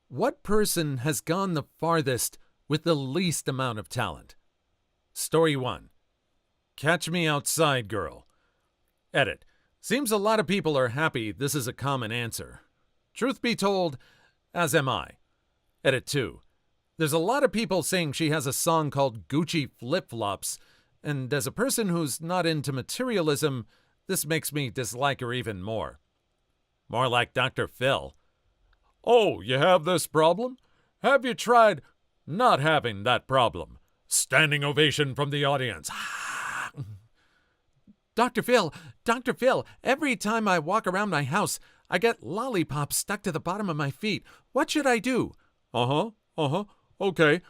What person has gone the farthest with the least amount of talent? Story 1. Catch Me Outside Girl. Edit. Seems a lot of people are happy this is a common answer. Truth be told, as am I. Edit 2. There's a lot of people saying she has a song called Gucci Flip Flops, and as a person who's not into materialism, this makes me dislike her even more. More like Dr. Phil. Oh, you have this problem? Have you tried not having that problem? Standing ovation from the audience. Dr. Phil, every time I walk around my house, I get lollipops stuck to the bottom of my feet. What should I do? Okay,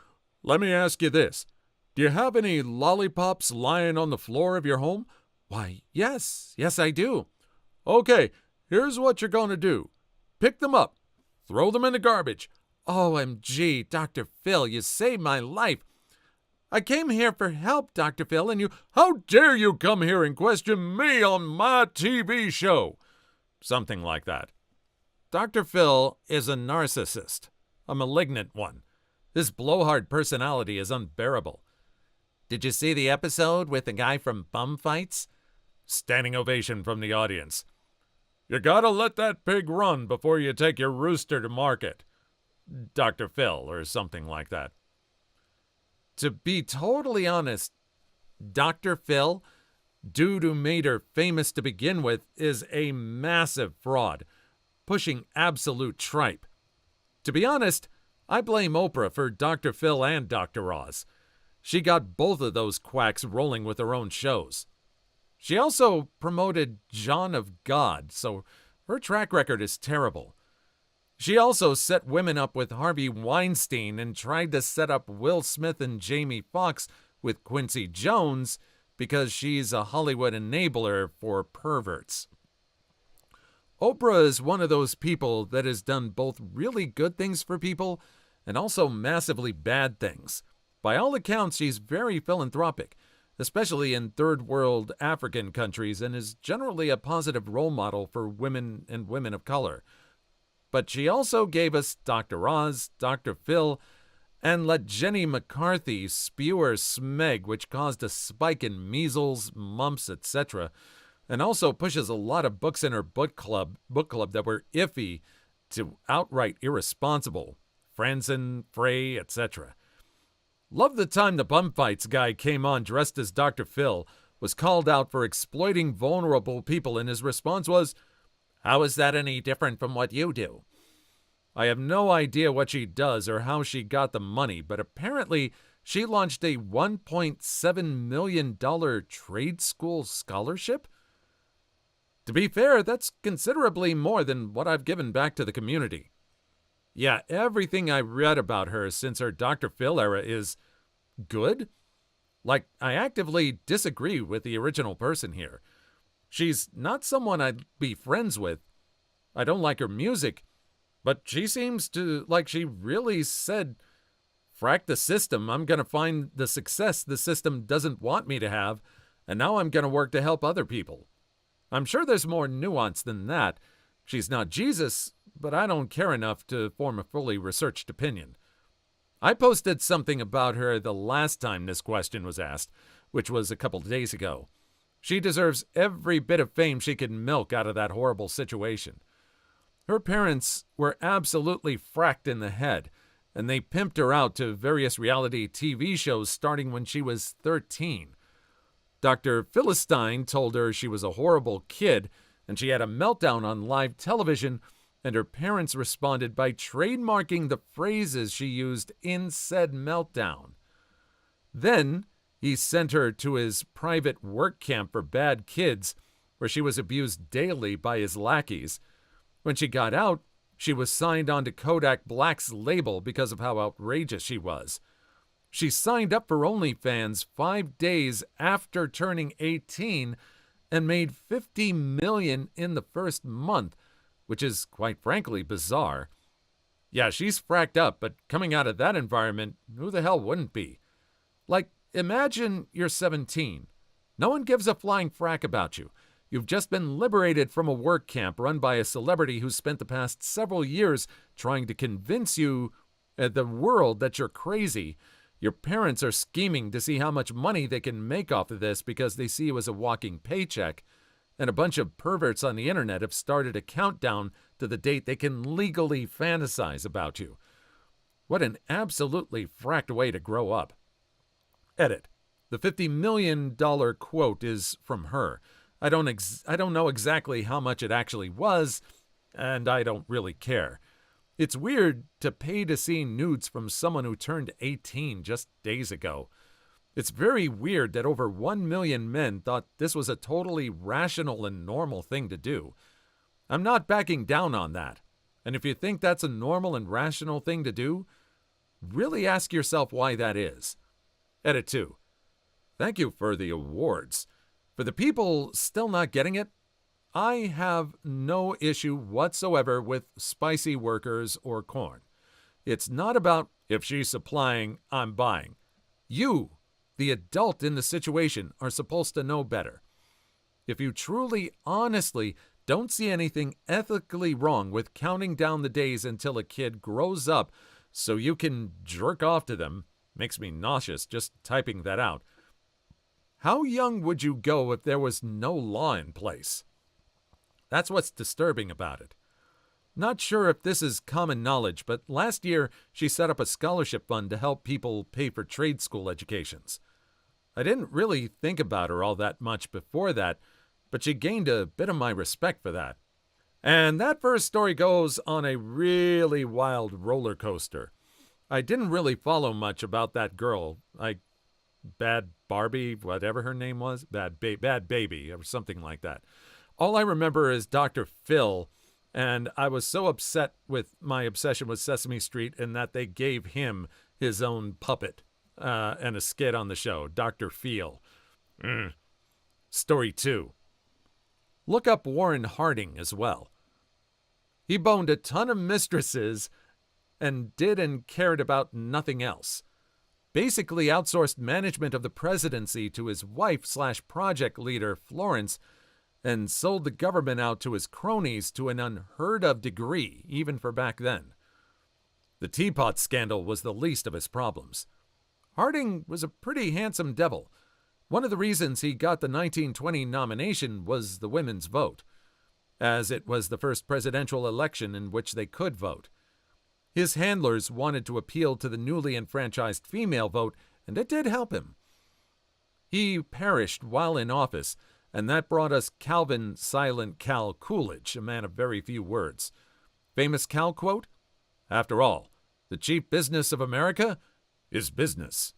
let me ask you this. Do you have any lollipops lying on the floor of your home? Why, yes, I do. Okay, here's what you're going to do. Pick them up. Throw them in the garbage. OMG, Dr. Phil, you saved my life. I came here for help, Dr. Phil, and you... How dare you come here and question me on my TV show? Something like that. Dr. Phil is a narcissist, a malignant one. This blowhard personality is unbearable. Did you see the episode with the guy from Bum Fights? Standing ovation from the audience. You gotta let that pig run before you take your rooster to market. Dr. Phil, or something like that. To be totally honest, Dr. Phil, dude who made her famous to begin with, is a massive fraud, pushing absolute tripe. To be honest, I blame Oprah for Dr. Phil and Dr. Oz. She got both of those quacks rolling with her own shows. She also promoted John of God, so her track record is terrible. She also set women up with Harvey Weinstein and tried to set up Will Smith and Jamie Foxx with Quincy Jones because she's a Hollywood enabler for perverts. Oprah is one of those people that has done both really good things for people and also massively bad things. By all accounts, she's very philanthropic, especially in third world African countries, and is generally a positive role model for women and women of color. But she also gave us Dr. Oz, Dr. Phil, and let Jenny McCarthy spew her smeg, which caused a spike in measles, mumps, etc., and also pushes a lot of books in her book club that were iffy to outright irresponsible. Franzen, Frey, etc. Love the time the Bum Fights guy came on dressed as Dr. Phil, was called out for exploiting vulnerable people, and his response was, "How is that any different from what you do?" I have no idea what she does or how she got the money, but apparently she launched a $1.7 million trade school scholarship? To be fair, that's considerably more than what I've given back to the community. Yeah, everything I read about her since her Dr. Phil era is good. Like, I actively disagree with the original person here. She's not someone I'd be friends with. I don't like her music, but she seems to like she really said, frack the system, I'm going to find the success the system doesn't want me to have, and now I'm going to work to help other people. I'm sure there's more nuance than that. She's not Jesus, but I don't care enough to form a fully researched opinion. I posted something about her the last time this question was asked, which was a couple days ago. She deserves every bit of fame she can milk out of that horrible situation. Her parents were absolutely fracked in the head, and they pimped her out to various reality TV shows starting when she was 13. Dr. Philistine told her she was a horrible kid, and she had a meltdown on live television, and her parents responded by trademarking the phrases she used in said meltdown. Then he sent her to his private work camp for bad kids, where she was abused daily by his lackeys. When she got out, she was signed onto Kodak Black's label because of how outrageous she was. She signed up for OnlyFans 5 days after turning 18 and made $50 million in the first month, which is quite frankly bizarre. Yeah, she's fracked up, but coming out of that environment, who the hell wouldn't be? Like, imagine you're 17. No one gives a flying frack about you. You've just been liberated from a work camp run by a celebrity who spent the past several years trying to convince you, the world, that you're crazy. Your parents are scheming to see how much money they can make off of this because they see you as a walking paycheck. And a bunch of perverts on the internet have started a countdown to the date they can legally fantasize about you. What an absolutely fracked way to grow up. Edit. The $50 million quote is from her. I don't know exactly how much it actually was, and I don't really care. It's weird to pay to see nudes from someone who turned 18 just days ago. It's very weird that over 1 million men thought this was a totally rational and normal thing to do. I'm not backing down on that. And if you think that's a normal and rational thing to do, really ask yourself why that is. Edit 2. Thank you for the awards. For the people still not getting it, I have no issue whatsoever with spicy workers or corn. It's not about if she's supplying, I'm buying. You, the adult in the situation, are supposed to know better. If you truly, honestly don't see anything ethically wrong with counting down the days until a kid grows up so you can jerk off to them, makes me nauseous just typing that out. How young would you go if there was no law in place? That's what's disturbing about it. Not sure if this is common knowledge, but last year she set up a scholarship fund to help people pay for trade school educations. I didn't really think about her all that much before that, but she gained a bit of my respect for that. And that first story goes on a really wild roller coaster. I didn't really follow much about that girl. Bad Barbie, whatever her name was, Bad Baby, or something like that. All I remember is Dr. Phil, and I was so upset with my obsession with Sesame Street in that they gave him his own puppet and a skit on the show, Dr. Phil. Story 2. Look up Warren Harding as well. He boned a ton of mistresses and did and cared about nothing else. Basically outsourced management of the presidency to his wife/project leader, Florence, and sold the government out to his cronies to an unheard-of degree, even for back then. The teapot scandal was the least of his problems. Harding was a pretty handsome devil. One of the reasons he got the 1920 nomination was the women's vote, as it was the first presidential election in which they could vote. His handlers wanted to appeal to the newly enfranchised female vote, and it did help him. He perished while in office, and that brought us Calvin Silent Cal Coolidge, a man of very few words. Famous Cal quote? After all, the chief business of America is business.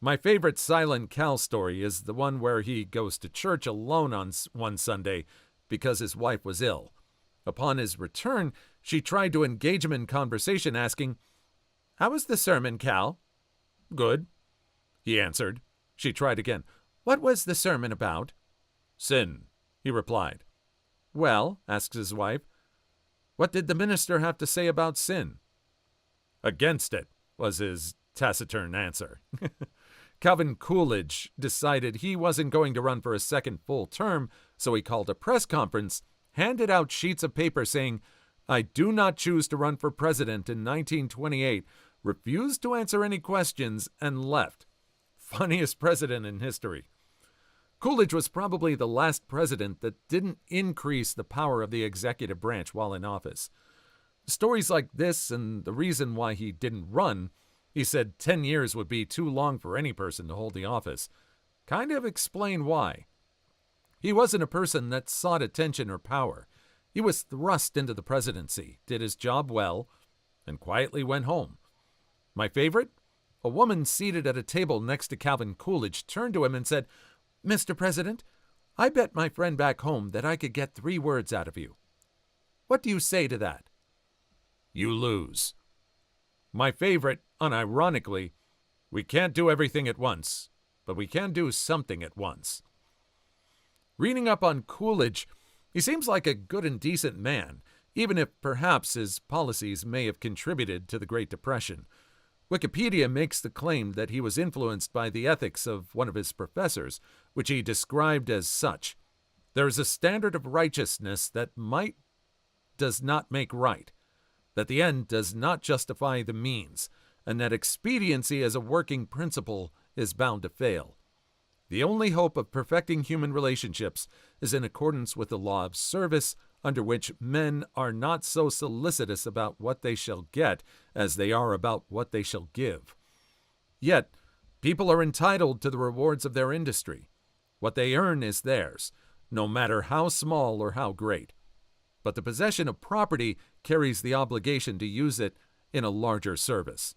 My favorite Silent Cal story is the one where he goes to church alone on one Sunday because his wife was ill. Upon his return, she tried to engage him in conversation, asking, "How was the sermon, Cal?" "Good," he answered. She tried again. "What was the sermon about?" "Sin," he replied. "Well," asks his wife, "what did the minister have to say about sin?" "Against it," was his taciturn answer. Calvin Coolidge decided he wasn't going to run for a second full term, so he called a press conference, handed out sheets of paper saying, "I do not choose to run for president in 1928, refused to answer any questions, and left." Funniest president in history. Coolidge was probably the last president that didn't increase the power of the executive branch while in office. Stories like this and the reason why he didn't run, he said 10 years would be too long for any person to hold the office, kind of explain why. He wasn't a person that sought attention or power. He was thrust into the presidency, did his job well, and quietly went home. My favorite? A woman seated at a table next to Calvin Coolidge turned to him and said, "Mr. President, I bet my friend back home that I could get 3 words out of you. What do you say to that?" "You lose." My favorite, unironically, "We can't do everything at once, but we can do something at once." Reading up on Coolidge, he seems like a good and decent man, even if perhaps his policies may have contributed to the Great Depression. Wikipedia makes the claim that he was influenced by the ethics of one of his professors, which he described as such. There is a standard of righteousness that might does not make right. that the end does not justify the means, and that expediency as a working principle is bound to fail. The only hope of perfecting human relationships is in accordance with the law of service, under which men are not so solicitous about what they shall get as they are about what they shall give. Yet, people are entitled to the rewards of their industry. What they earn is theirs, no matter how small or how great. But the possession of property carries the obligation to use it in a larger service.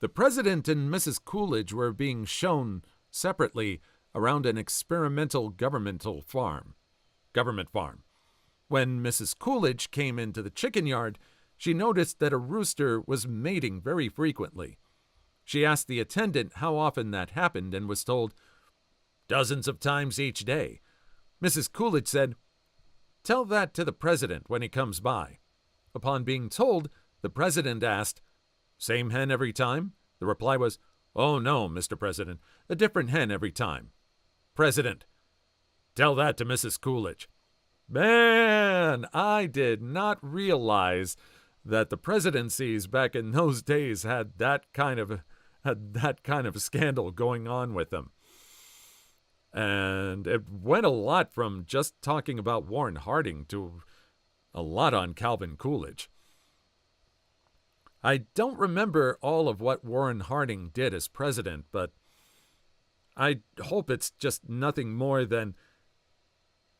The President and Mrs. Coolidge were being shown separately around an experimental government farm. When Mrs. Coolidge came into the chicken yard, she noticed that a rooster was mating very frequently. She asked the attendant how often that happened and was told, "Dozens of times each day." Mrs. Coolidge said, "Tell that to the President when he comes by." Upon being told, the President asked, "Same hen every time?" The reply was, "Oh no, Mr. President, a different hen every time." President, "Tell that to Mrs. Coolidge." Man, I did not realize that the presidencies back in those days had that kind of scandal going on with them. And it went a lot from just talking about Warren Harding to a lot on Calvin Coolidge. I don't remember all of what Warren Harding did as president, but I hope it's just nothing more than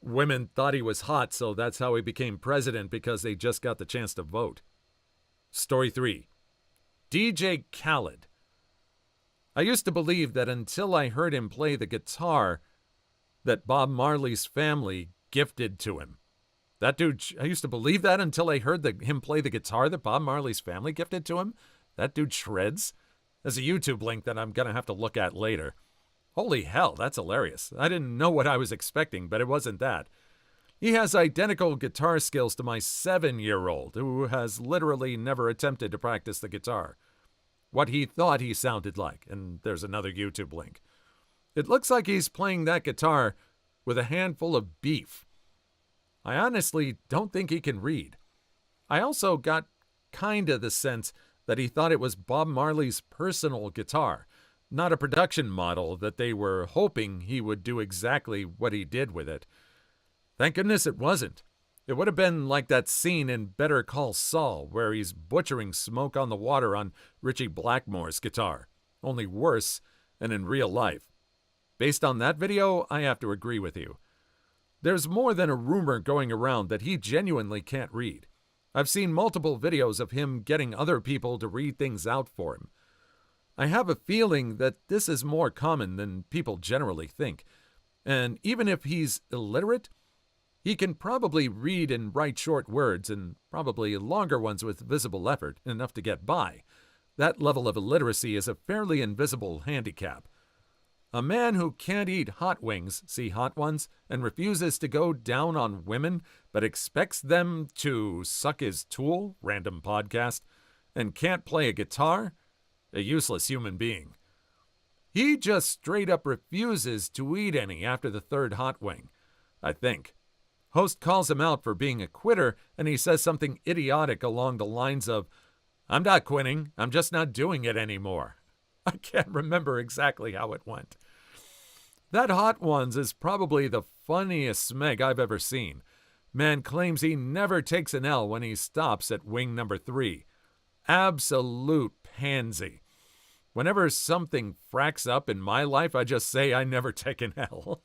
women thought he was hot, so that's how he became president, because they just got the chance to vote. Story 3. DJ Khaled. I used to believe that until I heard him play the guitar that Bob Marley's family gifted to him. That dude, I used to believe that until I heard him play the guitar that Bob Marley's family gifted to him. That dude shreds. There's a YouTube link that I'm going to have to look at later. Holy hell, that's hilarious. I didn't know what I was expecting, but it wasn't that. He has identical guitar skills to my 7-year-old, who has literally never attempted to practice the guitar. What he thought he sounded like, and there's another YouTube link. It looks like he's playing that guitar with a handful of beef. I honestly don't think he can read. I also got kinda the sense that he thought it was Bob Marley's personal guitar, not a production model that they were hoping he would do exactly what he did with it. Thank goodness it wasn't. It would have been like that scene in Better Call Saul where he's butchering Smoke on the Water on Richie Blackmore's guitar, only worse and in real life. Based on that video, I have to agree with you. There's more than a rumor going around that he genuinely can't read. I've seen multiple videos of him getting other people to read things out for him. I have a feeling that this is more common than people generally think, and even if he's illiterate, he can probably read and write short words, and probably longer ones with visible effort, enough to get by. That level of illiteracy is a fairly invisible handicap. A man who can't eat hot wings, see hot ones, and refuses to go down on women, but expects them to suck his tool, random podcast, and can't play a guitar, a useless human being. He just straight up refuses to eat any after the third hot wing, I think. Host calls him out for being a quitter, and he says something idiotic along the lines of, "I'm not quitting, I'm just not doing it anymore." I can't remember exactly how it went. That Hot Ones is probably the funniest smeg I've ever seen. Man claims he never takes an L when he stops at wing number 3. Absolute pansy. Whenever something fracks up in my life, I just say I never take an L.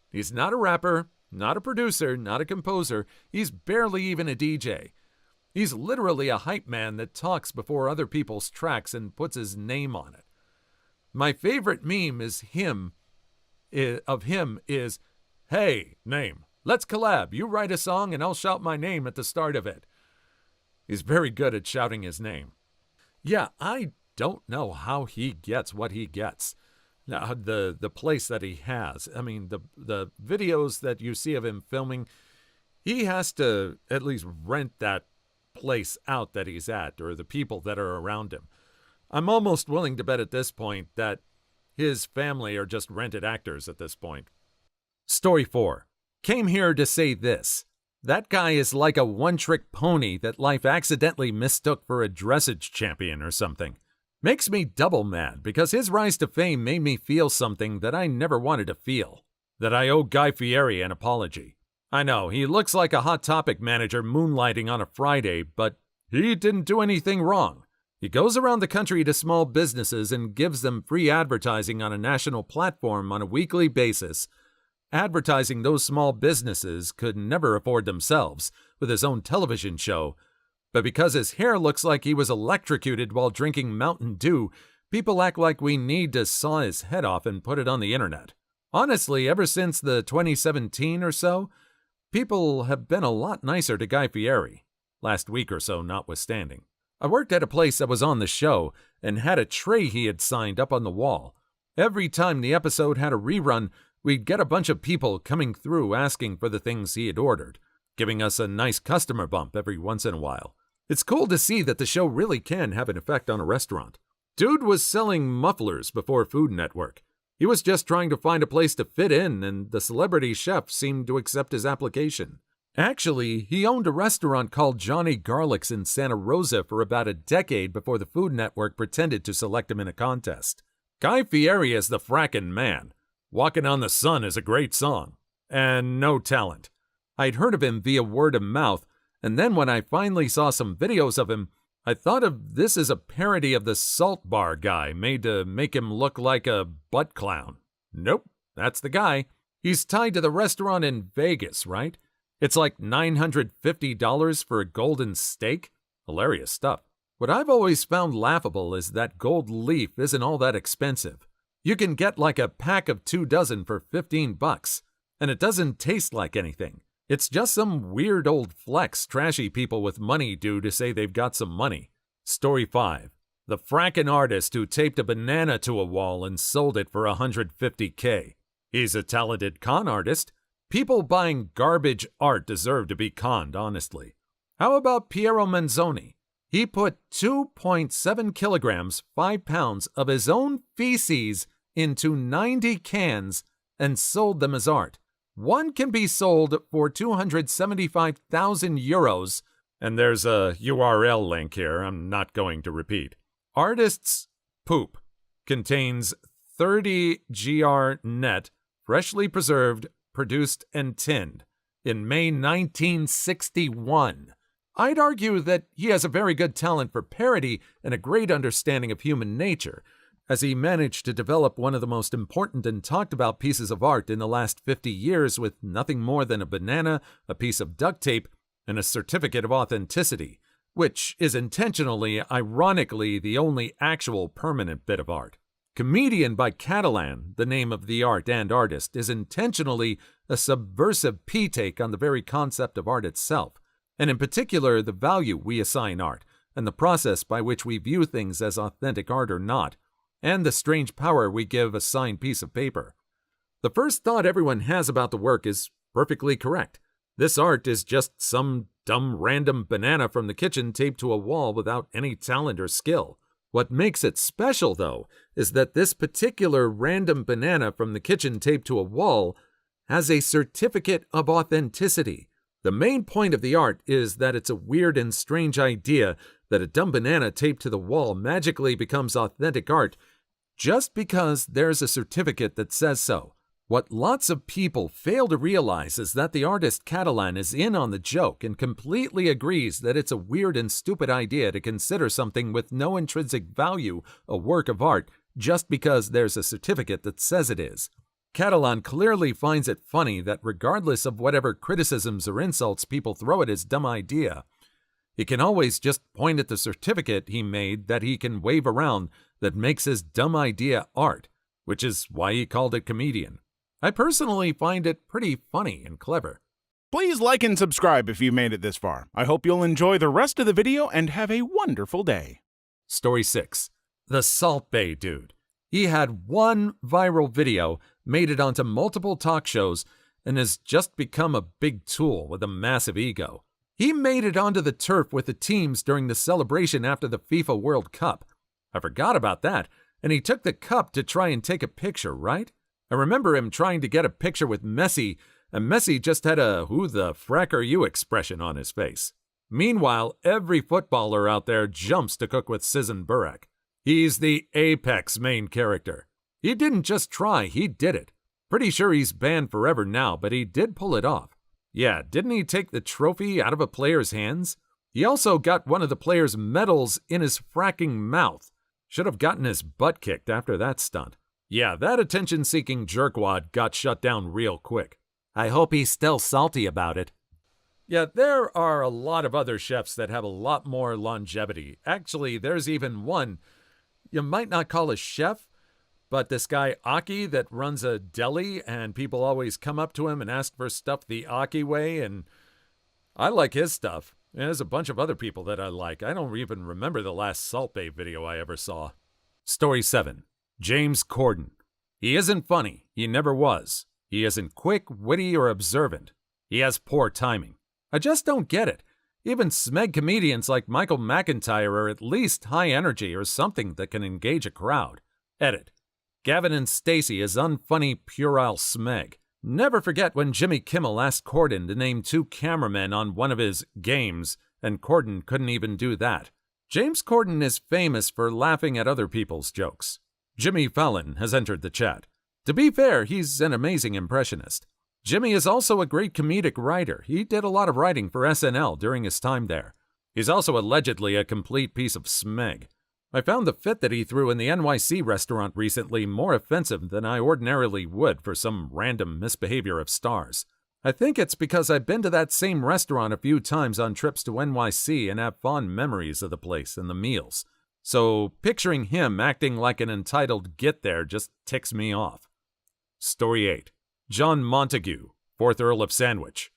He's not a rapper, not a producer, not a composer. He's barely even a DJ. He's literally a hype man that talks before other people's tracks and puts his name on it. My favorite meme is him, "Hey, name, let's collab. You write a song and I'll shout my name at the start of it." He's very good at shouting his name. Yeah, I don't know how he gets what he gets. Now, the place that he has. I mean, the videos that you see of him filming, he has to at least rent that place out that he's at, or the people that are around him. I'm almost willing to bet at this point that his family are just rented actors at this point. Story 4. Came here to say this. That guy is like a one-trick pony that life accidentally mistook for a dressage champion or something. Makes me double mad because his rise to fame made me feel something that I never wanted to feel. That I owe Guy Fieri an apology. I know, he looks like a Hot Topic manager moonlighting on a Friday, but he didn't do anything wrong. He goes around the country to small businesses and gives them free advertising on a national platform on a weekly basis. Advertising those small businesses could never afford themselves with his own television show. But because his hair looks like he was electrocuted while drinking Mountain Dew, people act like we need to saw his head off and put it on the internet. Honestly, ever since the 2017 or so, people have been a lot nicer to Guy Fieri, last week or so notwithstanding. I worked at a place that was on the show and had a tray he had signed up on the wall. Every time the episode had a rerun, we'd get a bunch of people coming through asking for the things he had ordered, giving us a nice customer bump every once in a while. It's cool to see that the show really can have an effect on a restaurant. Dude was selling mufflers before Food Network. He was just trying to find a place to fit in, and the celebrity chef seemed to accept his application. Actually, he owned a restaurant called Johnny Garlic's in Santa Rosa for about a decade before the Food Network pretended to select him in a contest. Guy Fieri is the frackin' man. Walkin' on the Sun is a great song. And no talent. I'd heard of him via word of mouth, and then when I finally saw some videos of him, I thought of this as a parody of the Salt Bar guy made to make him look like a butt clown. Nope, that's the guy. He's tied to the restaurant in Vegas, right? It's like $950 for a golden steak? Hilarious stuff. What I've always found laughable is that gold leaf isn't all that expensive. You can get like a pack of 2 dozen for $15, and it doesn't taste like anything. It's just some weird old flex trashy people with money do to say they've got some money. Story 5. The frackin' artist who taped a banana to a wall and sold it for $150K. He's a talented con artist. People buying garbage art deserve to be conned, honestly. How about Piero Manzoni? He put 2.7 kilograms, 5 pounds of his own feces into 90 cans and sold them as art. One can be sold for 275,000 euros, and there's a URL link here I'm not going to repeat. Artist's poop contains 30 gr net, freshly preserved, produced and tinned in May 1961. I'd argue that he has a very good talent for parody and a great understanding of human nature, as he managed to develop one of the most important and talked about pieces of art in the last 50 years with nothing more than a banana, a piece of duct tape, and a certificate of authenticity, which is intentionally, ironically, the only actual permanent bit of art. Comedian by Catalan, the name of the art and artist, is intentionally a subversive p-take on the very concept of art itself, and in particular the value we assign art, and the process by which we view things as authentic art or not, and the strange power we give a signed piece of paper. The first thought everyone has about the work is perfectly correct. This art is just some dumb random banana from the kitchen taped to a wall without any talent or skill. What makes it special, though, is that this particular random banana from the kitchen taped to a wall has a certificate of authenticity. The main point of the art is that it's a weird and strange idea that a dumb banana taped to the wall magically becomes authentic art just because there's a certificate that says so. What lots of people fail to realize is that the artist Catalan is in on the joke and completely agrees that it's a weird and stupid idea to consider something with no intrinsic value a work of art just because there's a certificate that says it is. Catalan clearly finds it funny that regardless of whatever criticisms or insults people throw at his dumb idea, he can always just point at the certificate he made that he can wave around that makes his dumb idea art, which is why he called it comedian. I personally find it pretty funny and clever. Please like and subscribe if you made it this far. I hope you'll enjoy the rest of the video and have a wonderful day. Story 6. The Salt Bay Dude. He had one viral video, made it onto multiple talk shows, and has just become a big tool with a massive ego. He made it onto the turf with the teams during the celebration after the FIFA World Cup. I forgot about that, and he took the cup to try and take a picture, right? I remember him trying to get a picture with Messi, and Messi just had a "who the frack are you" expression on his face. Meanwhile, every footballer out there jumps to cook with Sizzin Burek. He's the apex main character. He didn't just try, he did it. Pretty sure he's banned forever now, but he did pull it off. Yeah, didn't he take the trophy out of a player's hands? He also got one of the player's medals in his fracking mouth. Should have gotten his butt kicked after that stunt. Yeah, that attention-seeking jerkwad got shut down real quick. I hope he's still salty about it. Yeah, there are a lot of other chefs that have a lot more longevity. Actually, there's even one you might not call a chef, but this guy Aki that runs a deli, and people always come up to him and ask for stuff the Aki way, and I like his stuff. And there's a bunch of other people that I like. I don't even remember the last Salt Bae video I ever saw. Story 7. James Cordon. He isn't funny. He never was. He isn't quick, witty, or observant. He has poor timing. I just don't get it. Even smeg comedians like Michael McIntyre are at least high energy or something that can engage a crowd. Edit. Gavin and Stacey is unfunny puerile smeg. Never forget when Jimmy Kimmel asked Cordon to name 2 cameramen on one of his games, and Cordon couldn't even do that. James Cordon is famous for laughing at other people's jokes. Jimmy Fallon has entered the chat. To be fair, he's an amazing impressionist. Jimmy is also a great comedic writer. He did a lot of writing for SNL during his time there. He's also allegedly a complete piece of smeg. I found the fit that he threw in the NYC restaurant recently more offensive than I ordinarily would for some random misbehavior of stars. I think it's because I've been to that same restaurant a few times on trips to NYC and have fond memories of the place and the meals. So picturing him acting like an entitled git there just ticks me off. Story 8. John Montagu, 4th Earl of Sandwich.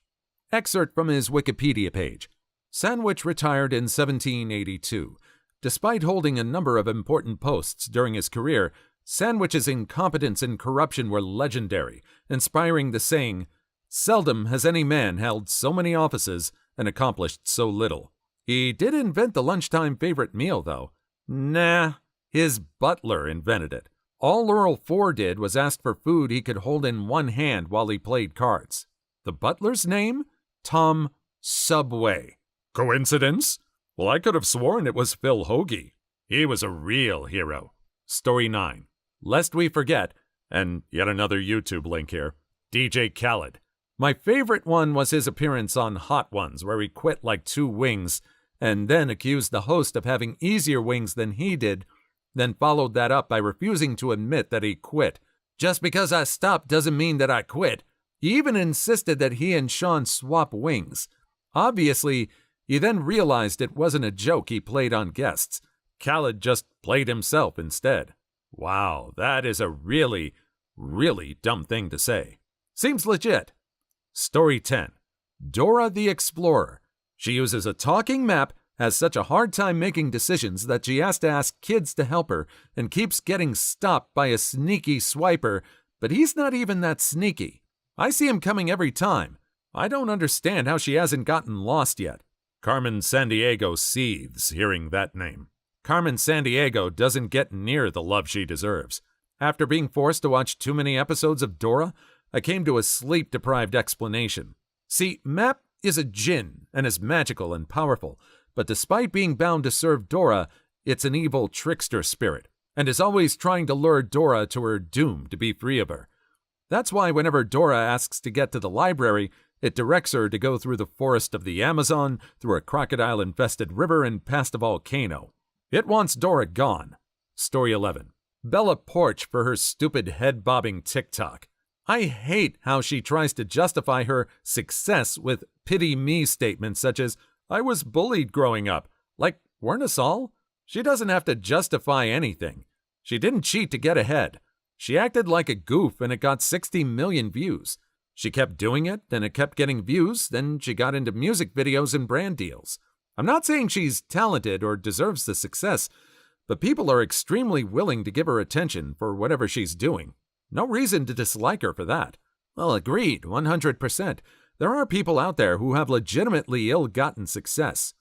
Excerpt from his Wikipedia page. Sandwich retired in 1782. Despite holding a number of important posts during his career, Sandwich's incompetence and corruption were legendary, inspiring the saying, "Seldom has any man held so many offices and accomplished so little." He did invent the lunchtime favorite meal, though. Nah, his butler invented it. All Earl 4 did was ask for food he could hold in one hand while he played cards. The butler's name? Tom Subway. Coincidence? Well, I could have sworn it was Phil Hoagie. He was a real hero. Story 9. Lest we forget, and yet another YouTube link here, DJ Khaled. My favorite one was his appearance on Hot Ones, where he quit like 2 wings, and then accused the host of having easier wings than he did, then followed that up by refusing to admit that he quit. Just because I stopped doesn't mean that I quit. He even insisted that he and Sean swap wings. Obviously, he then realized it wasn't a joke he played on guests. Khaled just played himself instead. Wow, that is a really, really dumb thing to say. Seems legit. Story 10. Dora the Explorer. She uses a talking map, has such a hard time making decisions that she has to ask kids to help her and keeps getting stopped by a sneaky swiper, but he's not even that sneaky. I see him coming every time. I don't understand how she hasn't gotten lost yet. Carmen Sandiego seethes hearing that name. Carmen Sandiego doesn't get near the love she deserves. After being forced to watch too many episodes of Dora, I came to a sleep-deprived explanation. See, Map is a djinn and is magical and powerful, but despite being bound to serve Dora, it's an evil trickster spirit, and is always trying to lure Dora to her doom to be free of her. That's why whenever Dora asks to get to the library, it directs her to go through the forest of the Amazon, through a crocodile-infested river, and past a volcano. It wants Dora gone. Story 11. Bella Porch for her stupid head-bobbing TikTok. I hate how she tries to justify her success with pity me statements such as, "I was bullied growing up." Like, weren't us all? She doesn't have to justify anything. She didn't cheat to get ahead. She acted like a goof and it got 60 million views. She kept doing it, and it kept getting views, then she got into music videos and brand deals. I'm not saying she's talented or deserves the success, but people are extremely willing to give her attention for whatever she's doing. No reason to dislike her for that. Well, agreed, 100%. There are people out there who have legitimately ill-gotten success.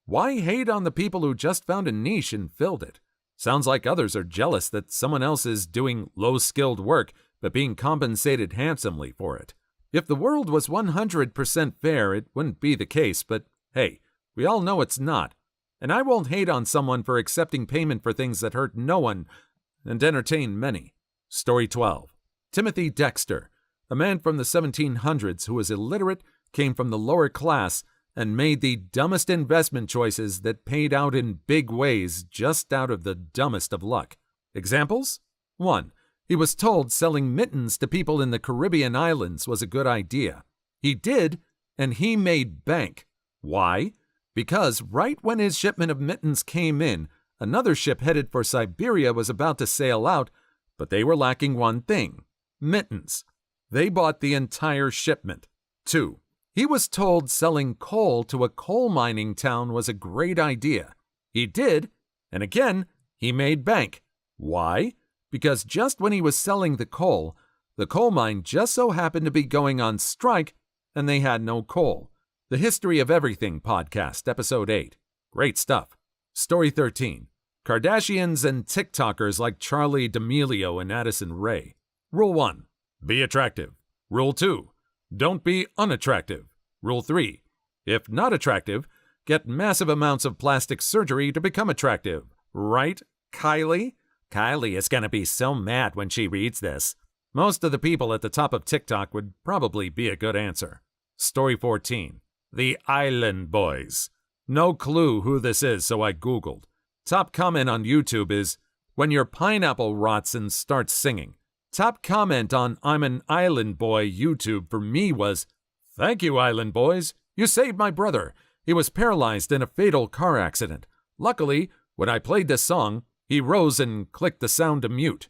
Why hate on the people who just found a niche and filled it? Sounds like others are jealous that someone else is doing low-skilled work but being compensated handsomely for it. If the world was 100% fair, it wouldn't be the case, but hey, we all know it's not. And I won't hate on someone for accepting payment for things that hurt no one and entertain many. Story 12. Timothy Dexter, a man from the 1700s who was illiterate, came from the lower class, and made the dumbest investment choices that paid out in big ways just out of the dumbest of luck. Examples? 1. He was told selling mittens to people in the Caribbean islands was a good idea. He did, and he made bank. Why? Because right when his shipment of mittens came in, another ship headed for Siberia was about to sail out, but they were lacking one thing: mittens. They bought the entire shipment. 2. He was told selling coal to a coal mining town was a great idea. He did, and again, he made bank. Why? Because just when he was selling the coal mine just so happened to be going on strike, and they had no coal. The History of Everything podcast, episode 8. Great stuff. Story 13. Kardashians and TikTokers like Charli D'Amelio and Addison Rae. Rule 1. Be attractive. Rule 2. Don't be unattractive. Rule 3. If not attractive, get massive amounts of plastic surgery to become attractive. Right, Kylie? Kylie is going to be so mad when she reads this. Most of the people at the top of TikTok would probably be a good answer. Story 14. The Island Boys. No clue who this is, so I Googled. Top comment on YouTube is, when your pineapple rots and starts singing. Top comment on I'm an Island Boy YouTube for me was, thank you, Island Boys. You saved my brother. He was paralyzed in a fatal car accident. Luckily, when I played this song, he rose and clicked the sound to mute.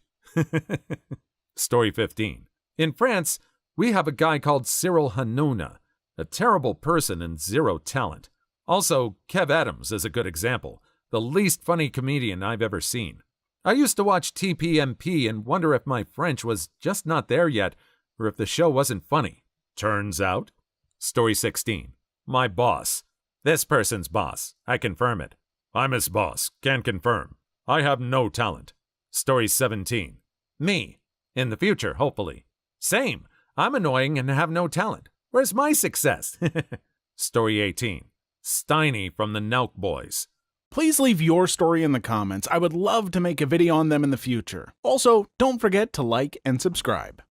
Story 15. In France, we have a guy called Cyril Hanouna, a terrible person and zero talent. Also, Kev Adams is a good example, the least funny comedian I've ever seen. I used to watch TPMP and wonder if my French was just not there yet, or if the show wasn't funny. Turns out. Story 16. My boss. This person's boss. I confirm it. I'm his boss. Can confirm. I have no talent. Story 17. Me. In the future, hopefully. Same. I'm annoying and have no talent. Where's my success? Story 18. Steiny from the Nelk Boys. Please leave your story in the comments. I would love to make a video on them in the future. Also, don't forget to like and subscribe.